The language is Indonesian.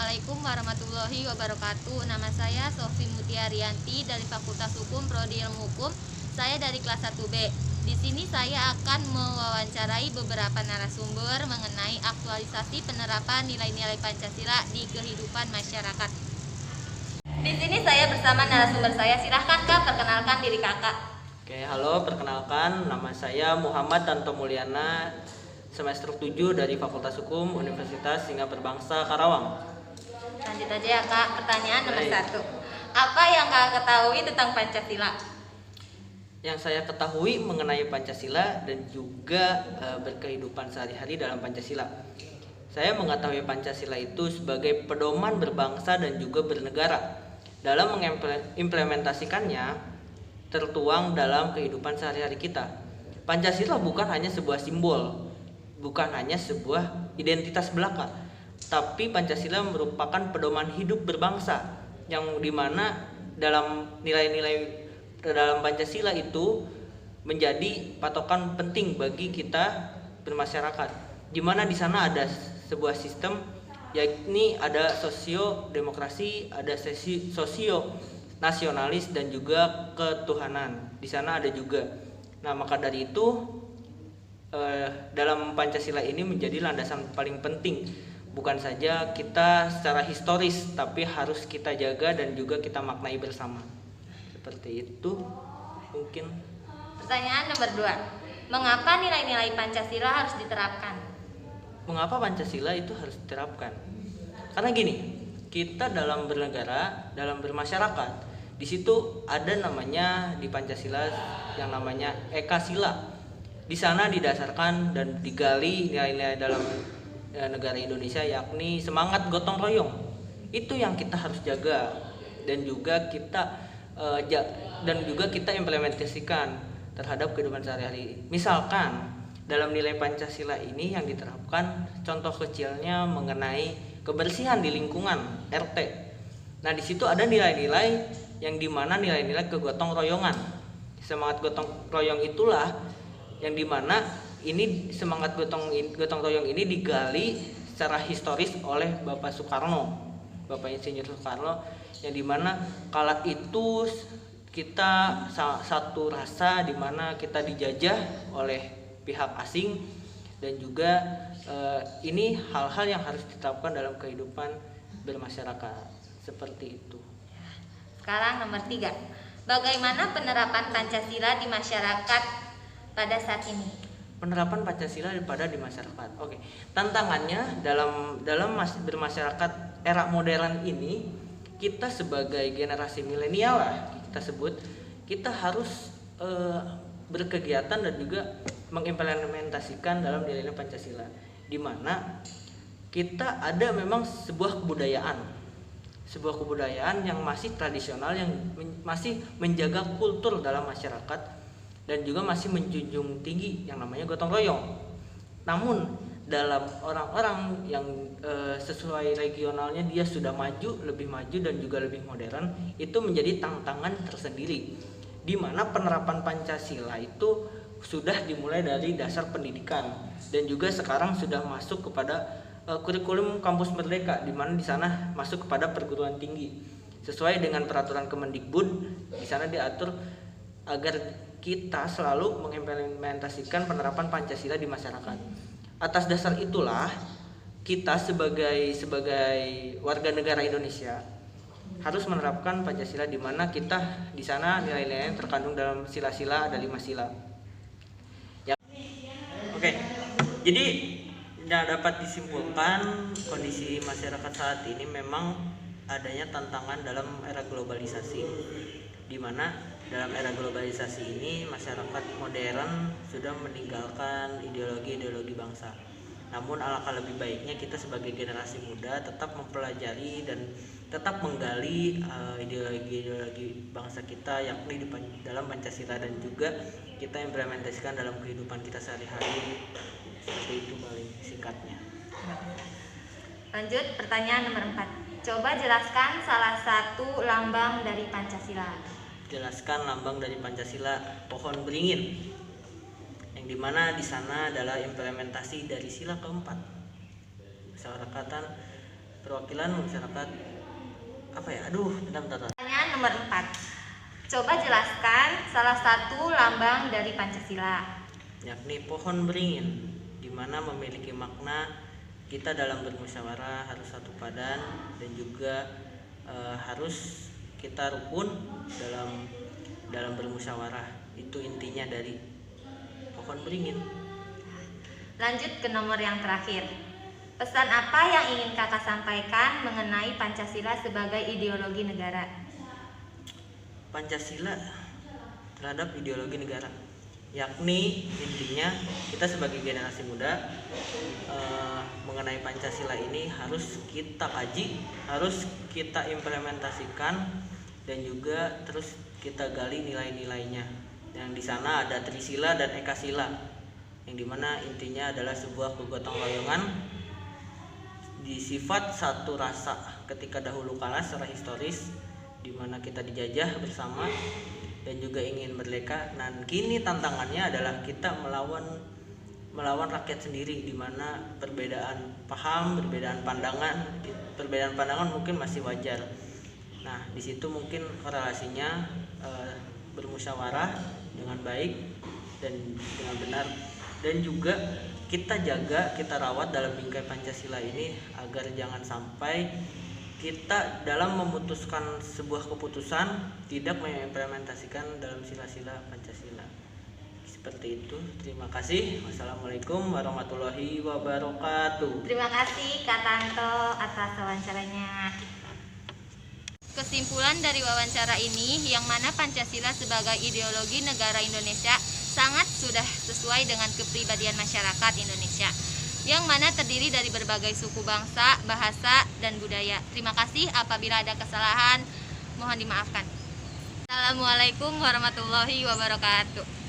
Assalamualaikum warahmatullahi wabarakatuh. Nama saya Sofi Mutiarianti dari Fakultas Hukum Prodi Ilmu Hukum. Saya dari kelas 1B. Di sini saya akan mewawancarai beberapa narasumber mengenai aktualisasi penerapan nilai-nilai Pancasila di kehidupan masyarakat. Di sini saya bersama narasumber saya. Silahkan Kak, perkenalkan diri Kakak. Oke, halo, perkenalkan nama saya Muhammad Tanto Mulyana, semester 7 dari Fakultas Hukum Universitas Singapura Berbangsa Karawang. Lanjut aja ya Kak, pertanyaan nomor 1. Apa yang Kak ketahui tentang Pancasila? Yang saya ketahui mengenai Pancasila dan juga berkehidupan sehari-hari dalam Pancasila. Saya mengetahui Pancasila itu sebagai pedoman berbangsa dan juga bernegara. Dalam mengimplementasikannya tertuang dalam kehidupan sehari-hari kita. Pancasila bukan hanya sebuah simbol, bukan hanya sebuah identitas belaka, tapi Pancasila merupakan pedoman hidup berbangsa yang dimana dalam nilai-nilai dalam Pancasila itu menjadi patokan penting bagi kita bermasyarakat, di mana di sana ada sebuah sistem, yakni ada sosio-demokrasi, ada sosio-nasionalis dan juga ketuhanan. Di sana ada juga. Nah, maka dari itu dalam Pancasila ini menjadi landasan paling penting, bukan saja kita secara historis, tapi harus kita jaga dan juga kita maknai bersama. Seperti itu mungkin. Pertanyaan nomor 2. Mengapa nilai-nilai Pancasila harus diterapkan? Mengapa Pancasila itu harus diterapkan? Karena gini, kita dalam bernegara, dalam bermasyarakat, di situ ada namanya di Pancasila yang namanya Eka Sila. Di sana didasarkan dan digali nilai-nilai dalam negara Indonesia, yakni semangat gotong royong. Itu yang kita harus jaga dan juga kita implementasikan terhadap kehidupan sehari-hari. Misalkan dalam nilai Pancasila ini yang diterapkan, contoh kecilnya mengenai kebersihan di lingkungan RT. Nah, di situ ada nilai-nilai yang dimana nilai-nilai kegotong royongan. Semangat gotong royong itulah yang dimana ini semangat gotong royong ini digali secara historis oleh Bapak Soekarno, Bapak Insinyur Soekarno, yang dimana kala itu kita satu rasa dimana kita dijajah oleh pihak asing, dan juga ini hal-hal yang harus diterapkan dalam kehidupan bermasyarakat seperti itu. Sekarang nomor 3. Bagaimana penerapan Pancasila di masyarakat pada saat ini? Penerapan Pancasila di masyarakat. Oke. Tantangannya dalam bermasyarakat era modern ini, kita sebagai generasi milenial lah kita sebut, kita harus berkegiatan dan juga mengimplementasikan dalam nilai Pancasila, di mana kita ada memang sebuah kebudayaan yang masih tradisional, yang masih menjaga kultur dalam masyarakat dan juga masih menjunjung tinggi yang namanya gotong royong. Namun dalam orang-orang yang sesuai regionalnya dia sudah lebih maju dan juga lebih modern, itu menjadi tantangan tersendiri, di mana penerapan Pancasila itu sudah dimulai dari dasar pendidikan dan juga sekarang sudah masuk kepada kurikulum kampus merdeka, di mana di sana masuk kepada perguruan tinggi sesuai dengan peraturan Kemendikbud. Di sana diatur agar kita selalu mengimplementasikan penerapan Pancasila di masyarakat. Atas dasar itulah kita sebagai warga negara Indonesia harus menerapkan Pancasila, di mana kita di sana nilai-nilai terkandung dalam sila-sila, ada 5 sila. Oke. Jadi dapat disimpulkan kondisi masyarakat saat ini memang adanya tantangan dalam era globalisasi, di mana dalam era globalisasi ini masyarakat modern sudah meninggalkan ideologi bangsa. Namun alangkah lebih baiknya kita sebagai generasi muda tetap mempelajari dan tetap menggali ideologi bangsa kita, yakni dalam Pancasila, dan juga kita implementasikan dalam kehidupan kita sehari-hari. Seperti itu paling singkatnya. Lanjut, pertanyaan nomor 4. Coba jelaskan salah satu lambang dari Pancasila. Jelaskan lambang dari Pancasila, pohon beringin, yang dimana di sana adalah implementasi dari sila keempat, kesepakatan perwakilan masyarakat apa ya? Aduh, bentar. Pertanyaan nomor 4. Coba jelaskan salah satu lambang dari Pancasila. Yakni pohon beringin, di mana memiliki makna kita dalam bermusyawarah harus satu padan dan juga harus kita rukun dalam bermusyawarah. Itu intinya dari pohon beringin. Lanjut ke nomor yang terakhir. Pesan apa yang ingin kakak sampaikan mengenai Pancasila sebagai ideologi negara? Pancasila terhadap ideologi negara, yakni intinya kita sebagai generasi muda mengenai Pancasila ini harus kita kaji, harus kita implementasikan dan juga terus kita gali nilai-nilainya. Yang di sana ada Trisila dan Ekasila, yang dimana intinya adalah sebuah kegotong royongan di sifat satu rasa ketika dahulu kala secara historis, di mana kita dijajah bersama dan juga ingin merdeka. Dan kini tantangannya adalah kita melawan rakyat sendiri, di mana perbedaan paham, perbedaan pandangan mungkin masih wajar. Nah, di situ mungkin korelasinya bermusyawarah dengan baik dan dengan benar, dan juga kita jaga, kita rawat dalam bingkai Pancasila ini agar jangan sampai kita dalam memutuskan sebuah keputusan tidak mengimplementasikan dalam sila-sila Pancasila. Seperti itu. Terima kasih. Wassalamualaikum warahmatullahi wabarakatuh. Terima kasih Kak Tanto atas wawancaranya. Kesimpulan dari wawancara ini, yang mana Pancasila sebagai ideologi negara Indonesia sangat sudah sesuai dengan kepribadian masyarakat Indonesia, yang mana terdiri dari berbagai suku bangsa, bahasa, dan budaya. Terima kasih, apabila ada kesalahan mohon dimaafkan. Assalamualaikum warahmatullahi wabarakatuh.